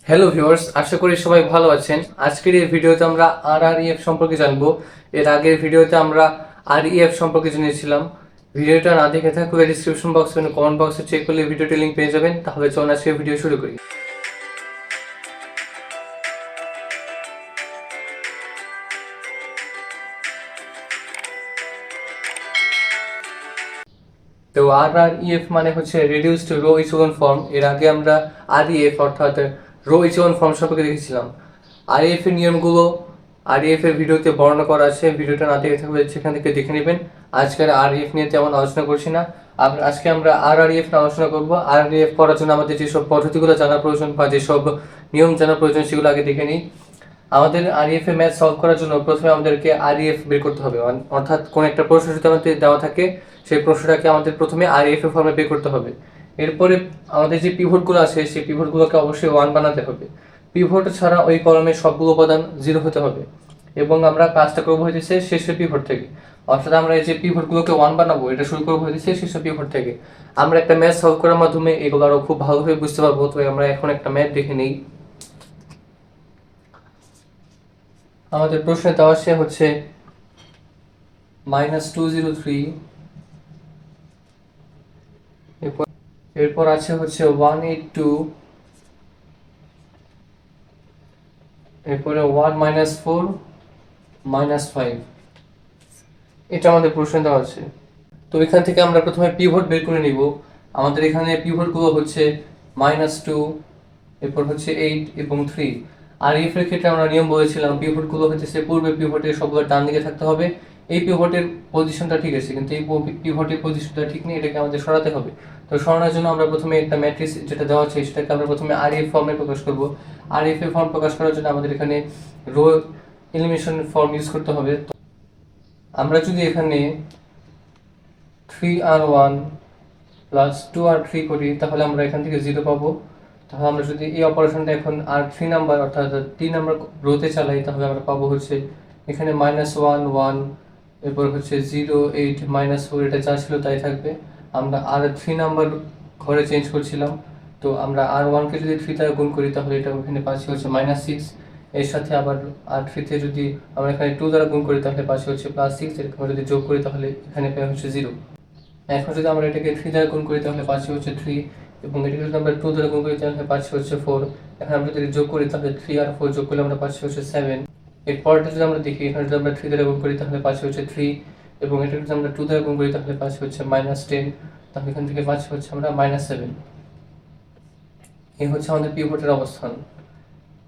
Hello viewers, আশা করি সবাই ভালো আছেন। আজকের এই ভিডিওতে আমরা আরআরইএফ সম্পর্কে জানবো। এর আগের ভিডিওতে আমরা আরইএফ সম্পর্কে জেনেছিলাম। ভিডিওটা না দেখে থাকলে ডিসক্রিপশন বক্স এবং কমেন্ট বক্সে চেক করলে ভিডিওটির লিংক পেয়ে যাবেন। তাহলে চলুন আজকে ভিডিও শুরু করি। তো আরআরইএফ মানে হচ্ছে রিডিউসড রো ইচেলন ফর্ম। এর আগে আমরা আরইএফ অর্থাৎ রো ইচেলন ফর্ম সম্পর্কে দেখেছিলাম। আরইএফ এর নিয়মগুলো আরইএফ এর ভিডিওতে বর্ণনা করা আছে। ভিডিওটা না দেখে থাকলে সেখান থেকে দেখে নেবেন। আজকের আরইএফ নিয়ে তেমন আলোচনা করছি না। আজকে আমরা আরআরইএফ নিয়ে আলোচনা করব। আরআরইএফ করার জন্য আমাদের যেসব পদ্ধতিগুলো জানা প্রয়োজন বা যেসব নিয়ম জানা প্রয়োজন সেগুলো আগে দেখে নিই। আমাদের আরইএফ এ ম্যাথ সলভ করার জন্য প্রথমে আমাদেরকে আরইএফ বের করতে হবে। অর্থাৎ কোন একটা প্রশ্ন যদি আমাদের দেওয়া থাকে সেই প্রশ্নটাকে আমাদের প্রথমে আরইএফ এর ফর্মে বের করতে হবে। এরপরে আমাদের যে পিভটগুলো আছে সেই পিভটগুলোকে অবশ্যই 1 বানাতে হবে। পিভট ছাড়া ওই কলামের সবগুলো উপাদান 0 হতে হবে। এবং আমরা কাজটা করবো হইতেছে শেষের পিভট থেকে। অর্থাৎ আমরা এই যে পিভটগুলোকে 1 বানাবো এটা শুরু করবো হইতেছে শেষের পিভট থেকে। আমরা একটা ম্যাথ সলভ করার মাধ্যমে এগুলো আরো খুব ভালোভাবে বুঝতে পারবো। তো আমরা এখন একটা ম্যাথ দেখে নিই। আমাদের প্রশ্নে দেওয়া আছে হচ্ছে -203, এরপর আছে হচ্ছে 182, এরপরে 1 -4 -5। এটা আমাদের প্রশ্নে দেওয়া আছে। তো এখান থেকে আমরা প্রথমে পিভট বের করে নিব। আমাদের এখানে পিভট গুলো হচ্ছে -2, এরপর হচ্ছে 8 এবং 3। আর ইফ এর ক্ষেত্রে আমরা নিয়ম বলেছিলাম পিভট গুলো হচ্ছে পূর্বে পিভটের সবগুলো ডান দিকে থাকতে হবে। এই পিভটের পজিশনটা ঠিক আছে, কিন্তু এই পিভটের পজিশনটা ঠিক নেই, এটাকে আমাদের সরাতে হবে। তো সরানোর জন্য আমরা প্রথমে একটা ম্যাট্রিক্স যেটা দেওয়া আছে সেটাকে আমরা প্রথমে আরইএফ ফর্মে প্রকাশ করব। আরইএফ এর ফর্ম প্রকাশ করার জন্য আমাদের এখানে রো এলিমিনেশন ফর্ম ইউজ করতে হবে। আমরা যদি এখানে 3r1 প্লাস 2r3 করি তাহলে আমরা এখান থেকে 0 পাবো। তাহলে আমরা যদি এই অপারেশনটা এখন r3 নাম্বার অর্থাৎ 3 নাম্বার রোতে চালাই তাহলে আমরা পাবো হচ্ছে এখানে -1 1, এরপর হচ্ছে 0 8 -4, এটা যা ছিল তাই থাকবে। আমরা r3 নাম্বার ঘরে চেঞ্জ করছিলাম। তো আমরা r1 কে যদি 3 দ্বারা গুণ করি তাহলে এটা ওখানে পাচ্ছি হচ্ছে -6। এর সাথে আবার r3 তে যদি আমরা এখানে 2 দ্বারা গুণ করি তাহলে পাচ্ছি হচ্ছে +6। এরকম যদি যোগ করি তাহলে এখানে পাই হচ্ছে 0। এখন যদি আমরা এটাকে 3 দ্বারা গুণ করি তাহলে পাচ্ছি হচ্ছে 3, এবং এটাকে যদি আমরা 2 দ্বারা গুণ করি তাহলে পাচ্ছি হচ্ছে 4। এখন আমরা যদি যোগ করি তাহলে 3 আর 4 যোগ করলে আমরা পাচ্ছি হচ্ছে 7। এরপরটা যদি আমরা দেখি এখানে যদি আমরা 3 দ্বারা গুণ করি তাহলে পাচ্ছি হচ্ছে 3, এবং এটা যদি আমরা 2 দ্বারা গুণ করি তাহলে পাচ্ছি হচ্ছে -10। তাহলে এখান থেকে পাচ্ছি হচ্ছে আমরা -7। এই হচ্ছে আমাদের পিভটের অবস্থান।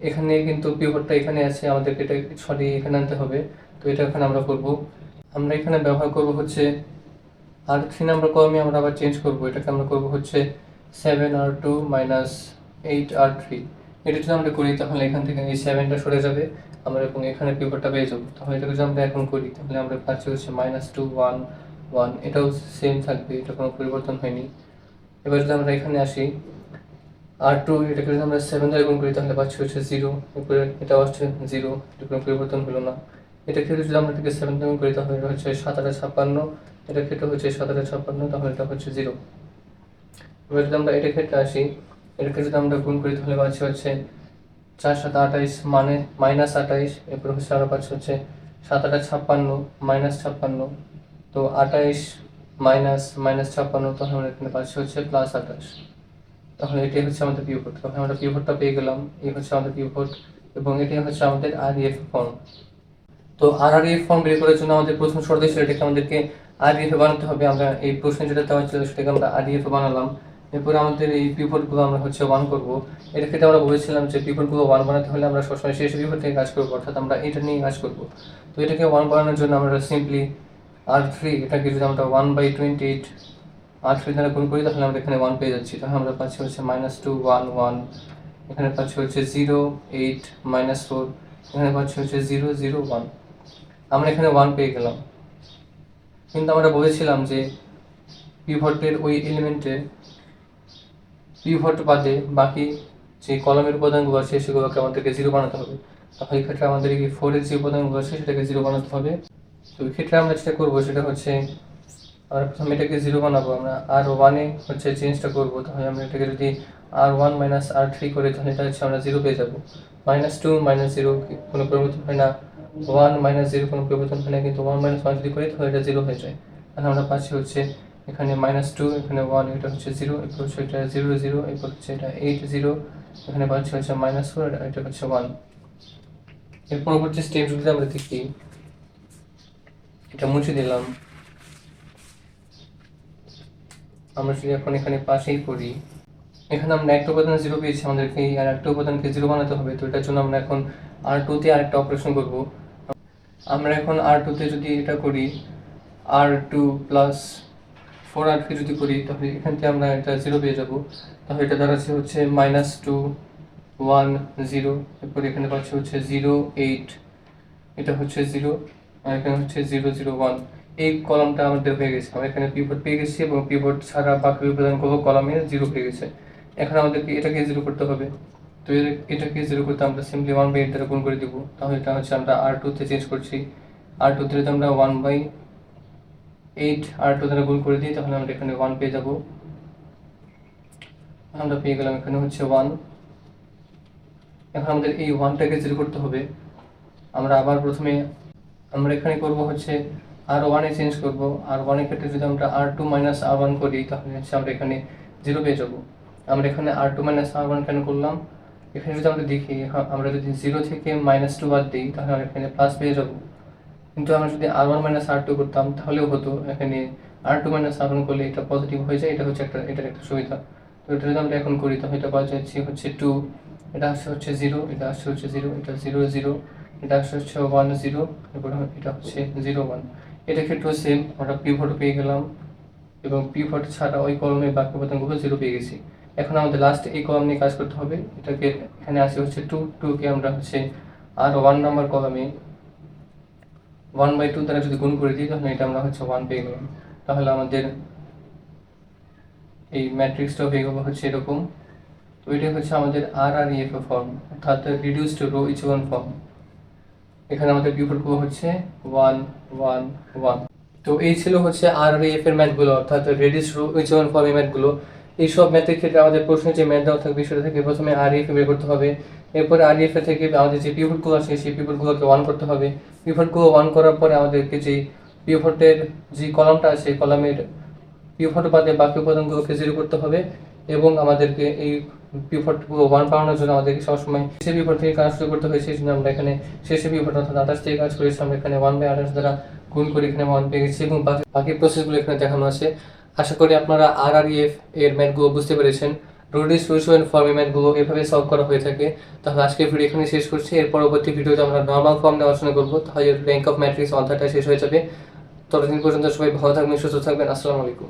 এখানে কিন্তু পিভটটা এখানে আছে, আমাদেরকে এটা সরিয়ে এখানে আনতে হবে। তো এটা এখানে আমরা করব। আমরা এখানে ব্যবহার করব হচ্ছে r3 নাম্বার কলমে আমরা আবার চেঞ্জ করব। এটাকে আমরা করব হচ্ছে 7r2 8r3। এটা যদি আমরা করি তাহলে এখান থেকে এই 7টা সরে যাবে, আমরা এবং এখানে পিভটটা পেয়ে যাব। তাহলে এটা যদি আমরা এখন করি তাহলে আমরা পাচ্ছি হচ্ছে -2 1 1, এটাও সেম থাকবে, এটা কোনো পরিবর্তন হয়নি। এবার যদি আমরা এখানে আসি r2, এটাকে যদি আমরা 7 দ্বারা গুণ করি তাহলে পাচ্ছি হচ্ছে 0, এরপরে এটাও আসছে 0, এটা কোনো পরিবর্তন হলো না। এটা ক্ষেত্রে যদি আমরা এটাকে 7 দ্বারা গুণ করি তাহলে এটা হচ্ছে 7 8 56, এটা ক্ষেত্রে হচ্ছে 7 8 56, তাহলে এটা হচ্ছে 0। এবার যদি আমরা এটা ক্ষেত্রে আসি, এটাকে যদি আমরা গুণ করি তাহলে পাচ্ছি হচ্ছে 4 7 28 মানে -28, এরপর হচ্ছে আমরা পাচ্ছি হচ্ছে 7 8 56 -56। তো 28 -56, তাহলে আমরা এখানে পাচ্ছি হচ্ছে +28। তাহলে এটাই হচ্ছে আমাদের পিভট। তখন আমরা পিভটটা পেয়ে গেলাম। এই হচ্ছে আমাদের পিভট এবং এটাই হচ্ছে আমাদের আরইএফ ফর্ম। তো আরআরএফ ফর্ম বের করার জন্য আমাদের প্রথম শর্ত ছিল এটাকে আমাদেরকে আরইএফ এ বানাতে হবে। আমরা এই প্রশ্নে যেটা দেওয়া ছিল সেটাকে আমরা আরইএফ এ বানালাম। এরপরে আমাদের এই পিভটগুলো আমরা হচ্ছে 1 করব। এর ক্ষেত্রে আমরা বলেছিলাম যে পিভটগুলো 1 বানাতে হলে আমরা সবসময় শেষ পিভট থেকে কাজ করব, অর্থাৎ আমরা এটা নিয়ে কাজ করব। তো এটাকে 1 বানানোর জন্য আমরা সিম্পলি r3 এটাকে যদি আমরা 1/28 r3 দ্বারা গুণ করি তাহলে আমরা এখানে 1 পেয়ে যাচ্ছি। তাহলে আমরা পাচ্ছি হচ্ছে -2 1 1, এখানে পাচ্ছি হচ্ছে 0 8 -4, এখানে পাচ্ছি হচ্ছে 0 0 1। আমরা এখানে 1 পেয়ে গেলাম। কিন্তু আমরা বলেছিলাম যে পিভটের ওই এলিমেন্টে পিভট বাদে বাকি যে কলামের উপাদানগুলো আছে সেগুলোকে আমাদেরকে 0 বানাতে হবে। তাহলে এই ক্ষেত্রে আমাদের এই 4 এর যে উপাদানগুলো আছে সেটাকে 0 বানাতে হবে। তো এই ক্ষেত্রে আমরা যেটা করবো সেটা হচ্ছে আমরা প্রথমে এটাকে 0 বানাবো, আমরা R1 হচ্ছে চেঞ্জটা করবো, তাহলে আমরা এটাকে যদি R1 মাইনাস R3 করি তাহলে এটা হচ্ছে আমরা 0 পেয়ে যাবো। -2 -0 কোনো পরিবর্তন হয় না, 1 -0 কোনো পরিবর্তন হয় না, কিন্তু 1 - 1 যদি করি তাহলে এটা 0 হয়ে যায়। তাহলে আমরা পাচ্ছি হচ্ছে এখানে -2, এখানে 1, এটা হচ্ছে 0, এরপর হচ্ছে এটা 0 0, এরপর হচ্ছে এটা 8 0, এখানে পাচ্ছি হচ্ছে -4, এটা হচ্ছে 1। এর পরবর্তী স্টেপগুলো আমরা দেখি, এটা মুছে দিলাম। আমরা যদি এখন এখানে পাশেই করি, এখানে আমরা একটা উপাদান 0 পেয়েছি, আমাদেরকে এই আর একটা উপাদানকে 0 বানাতে হবে। তো এটার জন্য আমরা এখন R2 তে আরেকটা অপারেশন করব। আমরা এখন R2 তে যদি এটা করি, R2 প্লাস 4R3 যদি করি তাহলে এখান থেকে আমরা এটা 0 পেয়ে যাব। তাহলে এটা দাঁড়াচ্ছে হচ্ছে -2 1 0, এরপর এখানে পাচ্ছি হচ্ছে 0 8, এটা হচ্ছে 0, আর এখানে হচ্ছে 0 0 1। এই কলামটা আমাদের হয়ে গেছে, আমরা এখানে পিভট পেয়ে গেছি এবং পিভট ছাড়া বাকি উপাদানগুলো কলামে 0 পেয়ে গেছে। এখন আমাদেরকে এটাকে 0 করতে হবে। তো এটাকে 0 করতে আমরা সিম্পলি 1/8 দ্বারা গুণ করে দিব। তাহলে এটা হচ্ছে আমরা R2 তে চেঞ্জ করছি। R2 তে যদি আমরা 1/8 R2 দ্বারা গুণ করে দিই তাহলে আমরা এখানে 1 পেয়ে যাব। আমরা পেয়ে গেলাম এখানে হচ্ছে 1। এখন আমাদের এই 1টাকে 0 করতে হবে। আমরা আবার প্রথমে আমরা এখানে করব হচ্ছে R1 এ চেঞ্জ করব। R1 এর ক্ষেত্রে যদি আমরা R2 মাইনাস R1 করি তাহলে হচ্ছে আমরা এখানে 0 পেয়ে যাব। আমরা এখানে R2 মাইনাস R1 কেন করলাম, এখানে যদি আমরা দেখি আমরা যদি 0 থেকে -2 বাদ দিই তাহলে আমরা এখানে প্লাস পেয়ে যাব। কিন্তু আমরা যদি R1 মাইনাস R2 করতাম তাহলেও হতো, এখানে R2 মাইনাস R1 করলে এটা পজিটিভ হয়ে যায়, এটা হচ্ছে এটার একটা সুবিধা। তো এটা যদি আমরা এখন করি তাহলে এটা পাওয়া যাচ্ছে হচ্ছে 2, এটা আসছে হচ্ছে 0, এটা আসছে হচ্ছে 0, এটা 0 0, এটা আসছে হচ্ছে 1 0, এরপর এটা হচ্ছে 0 1। এটা ক্ষেত্রেও সেম, আমরা পিভট পেয়ে গেলাম এবং পিভট ছাড়া ওই কলমে বাকি উপাদানগুলো 0 পেয়ে গেছি। এখন আমাদের লাস্ট এই কলাম নিয়ে কাজ করতে হবে। এটাকে এখানে আসে হচ্ছে 2 কে আমরা হচ্ছে R1 নাম্বার কলামে 1/2 দ্বারা যদি গুণ করে দিই তাহলে এটা আমরা হচ্ছে 1 পেয়ে গেলাম। তাহলে আমাদের এই ম্যাট্রিক্সটা হয়ে গেল হচ্ছে এরকম। তো এটা হচ্ছে আমাদের RREF ফর্ম, অর্থাৎ রিডিউসড রো ইচেলন ফর্ম। এখানে আমাদের পিভটগুলো হচ্ছে 1 1 1। তো এই ছিল হচ্ছে RREF এর ম্যাথগুলো, অর্থাৎ রিডিউসড রো ইচেলন ফর্মের ম্যাথগুলো। এইসব ম্যাথের ক্ষেত্রে আমাদের প্রশ্নে যে ম্যাথ দেওয়া থাকবে সেটা থেকে প্রথমে REF বের করতে হবে। এরপরে REF থেকে আমাদের যে পিভটগুলো আছে সেই পিভটগুলোকে 1 করতে হবে। পিভটগুলো 1 করার পরে আমাদেরকে যে পিভটের যে কলামটা আছে কলামের পিভট বাদে বাকি উপাদানগুলোকে 0 করতে হবে এবং আমাদেরকে এই পিভটগুলো 1 পাওয়ানোর জন্য আমাদেরকে সবসময় শেষে পিভট থেকে কাজ শুরু করতে হয়। সেই জন্য আমরা এখানে শেষে পিভট অর্থাৎ 28 থেকে কাজ করেছি, আমরা এখানে 1/28 দ্বারা গুণ করে এখানে 1 পেয়ে গেছি এবং বাকি প্রসেসগুলো এখানে দেখানো আছে। আশা করি আপনারা RREF এর ম্যাথগুলো বুঝতে পেরেছেন। রোডিস রুশোয়েন ফর্মে ম্যাথগুলো এভাবে সলভ করা হয়ে থাকে। তাহলে আজকের ভিডিও এখানে শেষ করছি। এর পরবর্তী ভিডিওতে আমরা নর্মাল ফর্ম নিয়ে আলোচনা করবো, তাহলে র্যাঙ্ক অফ ম্যাট্রিক্স অধ্যায়টা শেষ হয়ে যাবে। ততদিন পর্যন্ত সবাই ভালো থাকবেন, সুস্থ থাকবেন। আসসালামু আলাইকুম।